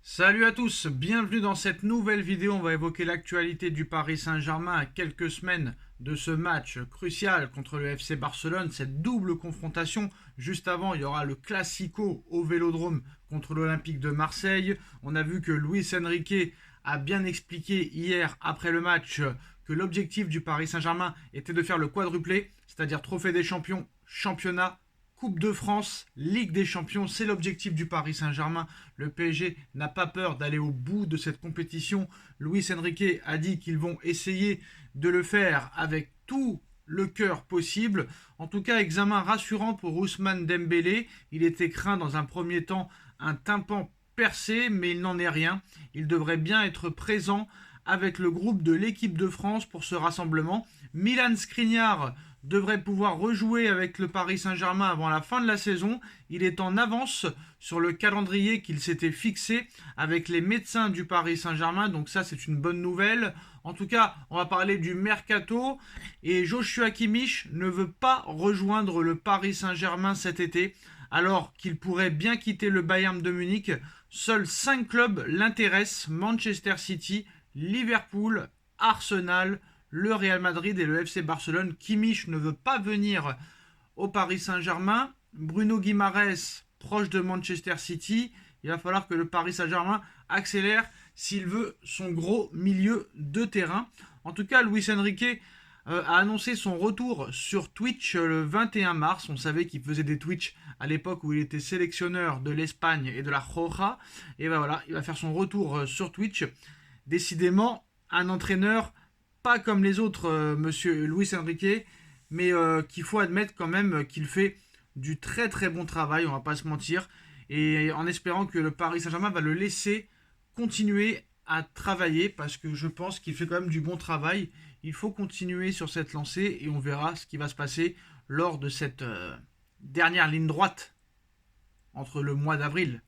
Salut à tous, bienvenue dans cette nouvelle vidéo. On va évoquer l'actualité du Paris Saint-Germain à quelques semaines de ce match crucial contre le FC Barcelone, cette double confrontation. Juste avant, il y aura le Classico au Vélodrome contre l'Olympique de Marseille. On a vu que Luis Enrique a bien expliqué hier après le match que l'objectif du Paris Saint-Germain était de faire le quadruplé, c'est-à-dire Trophée des Champions, Championnat, Coupe de France, Ligue des Champions, c'est l'objectif du Paris Saint-Germain. Le PSG n'a pas peur d'aller au bout de cette compétition. Luis Enrique a dit qu'ils vont essayer de le faire avec tout le cœur possible. En tout cas, examen rassurant pour Ousmane Dembélé. Il était craint dans un premier temps un tympan percé, mais il n'en est rien. Il devrait bien être présent avec le groupe de l'équipe de France pour ce rassemblement. Milan Skriniar devrait pouvoir rejouer avec le Paris Saint-Germain avant la fin de la saison. Il est en avance sur le calendrier qu'il s'était fixé avec les médecins du Paris Saint-Germain. Donc ça, c'est une bonne nouvelle. En tout cas, on va parler du mercato. Et Joshua Kimmich ne veut pas rejoindre le Paris Saint-Germain cet été, alors qu'il pourrait bien quitter le Bayern de Munich. Seuls 5 clubs l'intéressent: Manchester City, Liverpool, Arsenal, le Real Madrid et le FC Barcelone. Kimmich ne veut pas venir au Paris Saint-Germain. Bruno Guimaraes, proche de Manchester City. Il va falloir que le Paris Saint-Germain accélère s'il veut son gros milieu de terrain. En tout cas, Luis Enrique a annoncé son retour sur Twitch le 21 mars. On savait qu'il faisait des Twitch à l'époque où il était sélectionneur de l'Espagne et de la Roja. Et ben voilà, il va faire son retour sur Twitch. Décidément, un entraîneur pas comme les autres, monsieur Luis Enrique, mais qu'il faut admettre quand même qu'il fait du très très bon travail, on va pas se mentir, et en espérant que le Paris Saint-Germain va le laisser continuer à travailler, parce que je pense qu'il fait quand même du bon travail. Il faut continuer sur cette lancée et on verra ce qui va se passer lors de cette dernière ligne droite entre le mois d'avril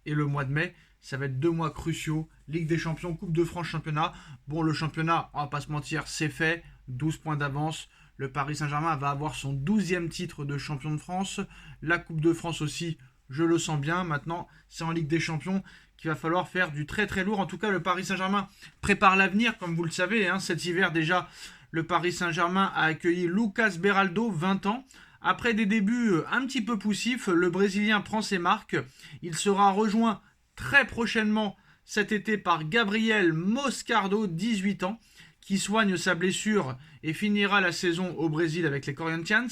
et le mois de mai. Ça va être 2 mois cruciaux. Ligue des Champions, Coupe de France, Championnat. Bon, le championnat, on va pas se mentir, c'est fait. 12 points d'avance. Le Paris Saint-Germain va avoir son 12e titre de champion de France. La Coupe de France aussi, je le sens bien. Maintenant, c'est en Ligue des Champions qu'il va falloir faire du très très lourd. En tout cas, le Paris Saint-Germain prépare l'avenir, comme vous le savez. Cet hiver déjà, le Paris Saint-Germain a accueilli Lucas Beraldo, 20 ans. Après des débuts un petit peu poussifs, le Brésilien prend ses marques. Il sera rejoint très prochainement cet été par Gabriel Moscardo, 18 ans, qui soigne sa blessure et finira la saison au Brésil avec les Corinthians.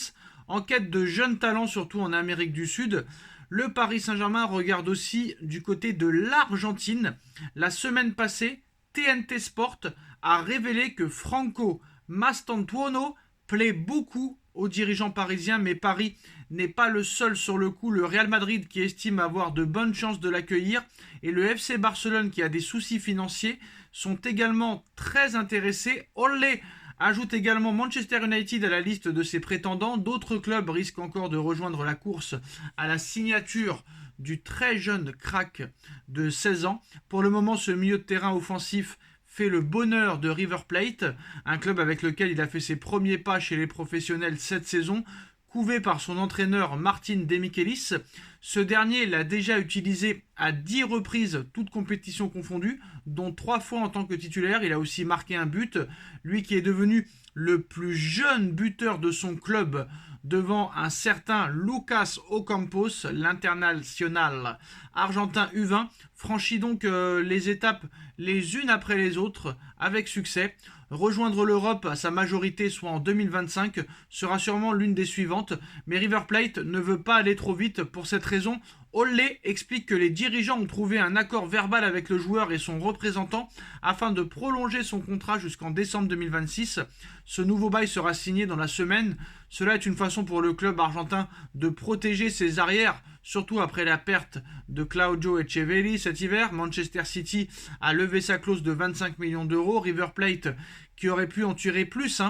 En quête de jeunes talents, surtout en Amérique du Sud, le Paris Saint-Germain regarde aussi du côté de l'Argentine. La semaine passée, TNT Sport a révélé que Franco Mastantuono plaît beaucoup aux dirigeants parisiens, mais Paris n'est pas le seul sur le coup. Le Real Madrid, qui estime avoir de bonnes chances de l'accueillir, et le FC Barcelone, qui a des soucis financiers, sont également très intéressés. Olé ajoute également Manchester United à la liste de ses prétendants. D'autres clubs risquent encore de rejoindre la course à la signature du très jeune crack de 16 ans. Pour le moment, ce milieu de terrain offensif fait le bonheur de River Plate, un club avec lequel il a fait ses premiers pas chez les professionnels cette saison. Couvé par son entraîneur Martin Demichelis, ce dernier l'a déjà utilisé à 10 reprises, toutes compétitions confondues, dont 3 fois en tant que titulaire. Il a aussi marqué un but, lui qui est devenu le plus jeune buteur de son club, devant un certain Lucas Ocampos, l'international argentin U20, franchit donc les étapes les unes après les autres avec succès. Rejoindre l'Europe à sa majorité, soit en 2025, sera sûrement l'une des suivantes, mais River Plate ne veut pas aller trop vite. Pour cette raison, Olé explique que les dirigeants ont trouvé un accord verbal avec le joueur et son représentant afin de prolonger son contrat jusqu'en décembre 2026. Ce nouveau bail sera signé dans la semaine. Cela est une façon pour le club argentin de protéger ses arrières, surtout après la perte de Claudio Echeverri cet hiver. Manchester City a levé sa clause de 25 millions d'euros. River Plate, qui aurait pu en tirer plus,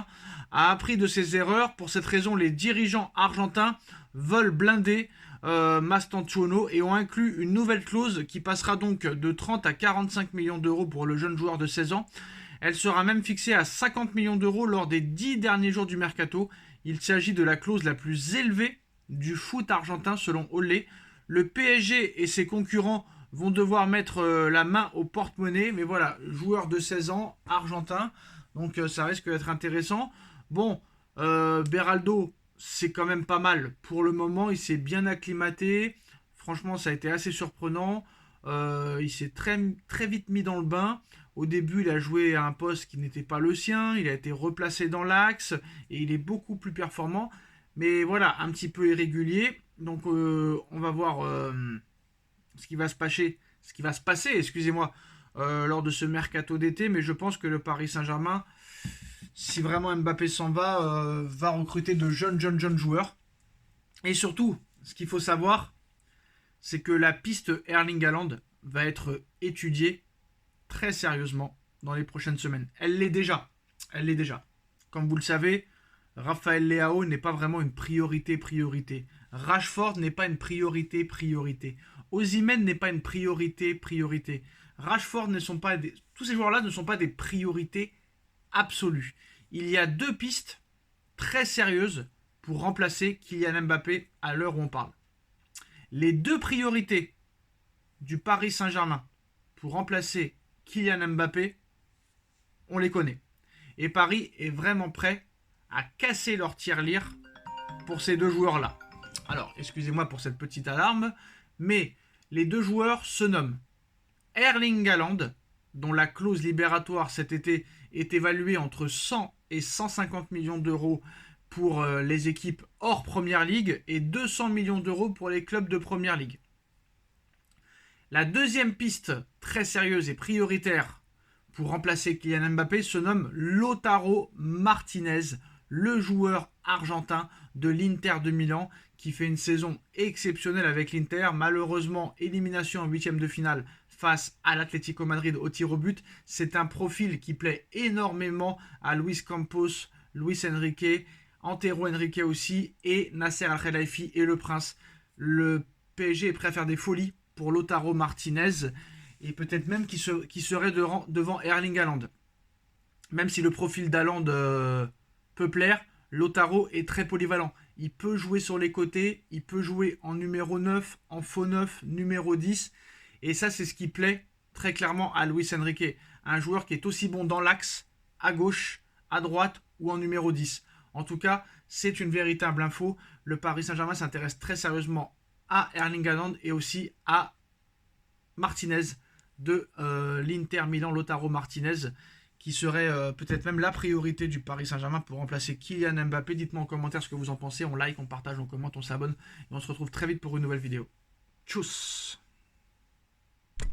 a appris de ses erreurs. Pour cette raison, les dirigeants argentins veulent blinder Mastantuono et ont inclus une nouvelle clause qui passera donc de 30 à 45 millions d'euros pour le jeune joueur de 16 ans. Elle sera même fixée à 50 millions d'euros lors des 10 derniers jours du mercato. Il s'agit de la clause la plus élevée du foot argentin selon Olé. Le PSG et ses concurrents vont devoir mettre la main au porte-monnaie. Mais voilà, joueur de 16 ans, argentin. Donc ça risque d'être intéressant. Bon, Beraldo, c'est quand même pas mal. Pour le moment, il s'est bien acclimaté. Franchement, ça a été assez surprenant. Il s'est très vite mis dans le bain. Au début, il a joué à un poste qui n'était pas le sien. Il a été replacé dans l'axe et il est beaucoup plus performant. Mais voilà, un petit peu irrégulier. Donc, on va voir ce qui va se passer, excusez-moi, lors de ce mercato d'été. Mais je pense que le Paris Saint-Germain, si vraiment Mbappé s'en va recruter de jeunes joueurs. Et surtout, ce qu'il faut savoir, c'est que la piste Erling Haaland va être étudiée très sérieusement dans les prochaines semaines. Elle l'est déjà. Comme vous le savez, Raphaël Leao n'est pas vraiment une priorité. Rashford n'est pas une priorité. Osimhen n'est pas une priorité. Rashford ne sont pas tous ces joueurs-là ne sont pas des priorités absolues. Il y a deux pistes très sérieuses pour remplacer Kylian Mbappé à l'heure où on parle. Les deux priorités du Paris Saint-Germain pour remplacer Kylian Mbappé, on les connaît. Et Paris est vraiment prêt à casser leur tirelire pour ces deux joueurs-là. Alors, excusez-moi pour cette petite alarme, mais les deux joueurs se nomment Erling Haaland, dont la clause libératoire cet été est évaluée entre 100 et 150 millions d'euros pour les équipes hors Première Ligue et 200 millions d'euros pour les clubs de Première Ligue. La deuxième piste très sérieuse et prioritaire pour remplacer Kylian Mbappé se nomme Lautaro Martinez, le joueur argentin de l'Inter de Milan qui fait une saison exceptionnelle avec l'Inter. Malheureusement, élimination en huitième de finale face à l'Atlético Madrid au tir au but. C'est un profil qui plaît énormément à Luis Campos, Luis Enrique, Antero Henrique aussi et Nasser Al-Khelaifi et le Prince. Le PSG est prêt à faire des folies pour Lautaro Martinez et peut-être même qui serait devant Erling Haaland. Même si le profil d'Haaland peut plaire, Lautaro est très polyvalent. Il peut jouer sur les côtés, il peut jouer en numéro 9, en faux 9, numéro 10. Et ça, c'est ce qui plaît très clairement à Luis Enrique. Un joueur qui est aussi bon dans l'axe, à gauche, à droite ou en numéro 10. En tout cas, c'est une véritable info. Le Paris Saint-Germain s'intéresse très sérieusement à Erling Haaland et aussi à Martinez de l'Inter Milan, Lautaro Martinez, qui serait peut-être même la priorité du Paris Saint-Germain pour remplacer Kylian Mbappé. Dites-moi en commentaire ce que vous en pensez. On like, on partage, on commente, on s'abonne. Et on se retrouve très vite pour une nouvelle vidéo. Tchuss!